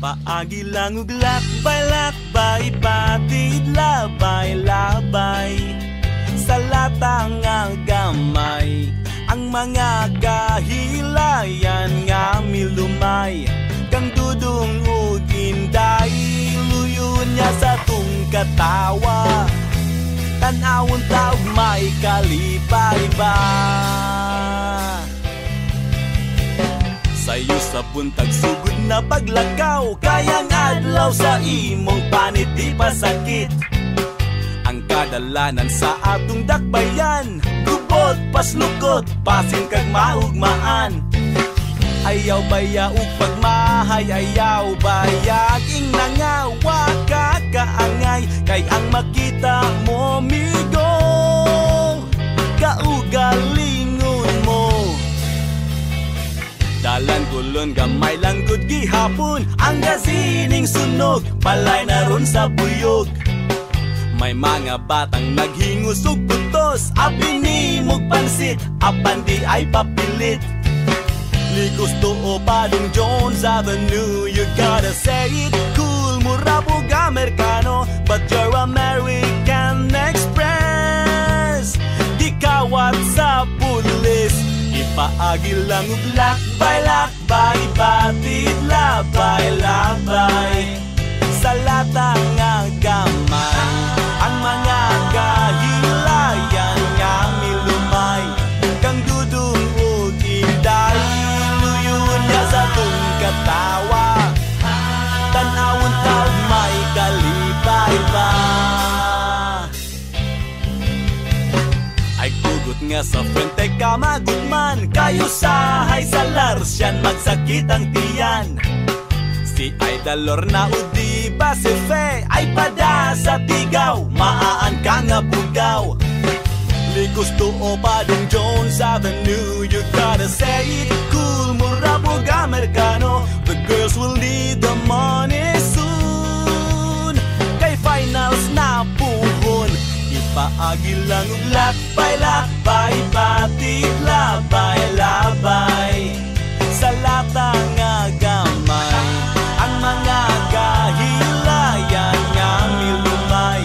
Paagi lang ug lakbay-lakbay, patid labay-labay sa latang nga gamay. Ang mga kahilayan nga milumay, kang dudong ug inday, luyon niya sa tung katawa. Tanawon taog may kalipay ba? Sayo sa buntag sugod na paglakaw, kayang adlaw sa imong panit di pasakit. Ang kadalanan sa atong dakbayan, gubot paslukot, pasin kag maugmaan. Ayaw baya ug pagmahay, ayaw baya ing nangawa ka kaangay. Kay ang makita mo migo, kaugalingon mo. Dalan gulon gamay lang gud gihapon, ang gasining sunog palay na ron sa buyog. May mga batang naghingos ug putos, apinimog pansit, apan di ay papilit. Likos to Padong Jones Avenue, you gotta say it cool, murabog Amerikano, but you're American Express. Di kawat sa pulis, ipaagi lang ug lakbay-lakbay, patid labay-labay sa latang nga gamay. Ang mga kahilayan nga milumay, kang dudong ug inday, luyon niya sa tung katawa. Tanawon taog may kalipay ba? Ay gugot nga sa frente ka magutman, kayo sahay sa larsyan magsakit ang tiyan. Si Idalor na udi ba si Fe, ay pada sa tigaw, maaan ka nga bugaw. Likos to Padong Jones Avenue, you gotta say it cool, murabog Amerikano, the girls will need the money soon. Kay finals na puhon, ipaagi lang ug lakbay-lakbay, patid labay-labay sa latang nga gamay. Ang mga kahilayan nga milumay,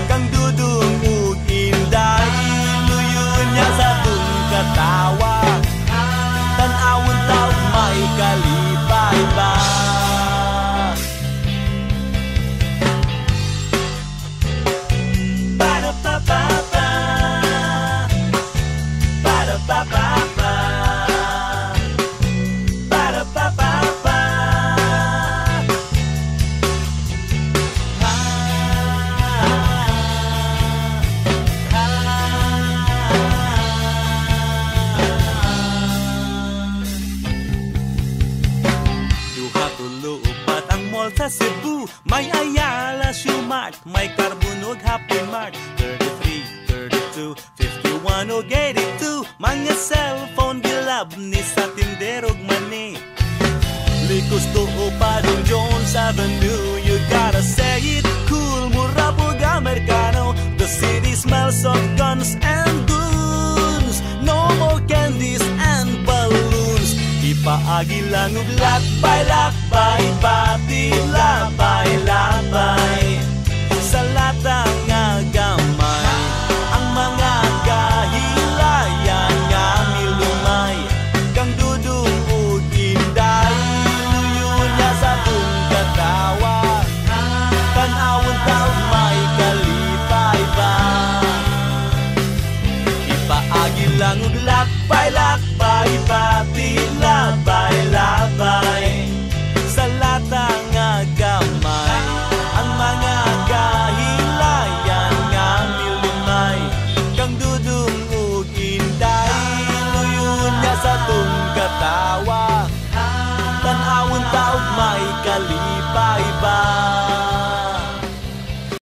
kang dudong ug inday, luyon niya sa tung katawa. Tanawon taog may kalipay ba? Ba-da-ba-ba-ba, ba-da-ba-ba-ba, ba-da-ba-ba-ba. Sa Cebu, may Ayala, Shumart, may Carbunog, Happy Mart, 33, 32, 51 o 82. Mga cellphone gilab ni sa tinderog mani. Likos to Padong Jones Avenue, you gotta say it cool, murabog Amerikano, the city smells of guns and goons. No more candies and balloons. Ipaagi lang ug lakbay-lakbay, patid labay-labay sa latang nga gamay. Ang mga kahilayan nga milumay, kang dudong ug inday, luyon niya sa tung katawa. Tanawon taog may kalipay ba? Ipaagi lang ug lakbay-lakbay,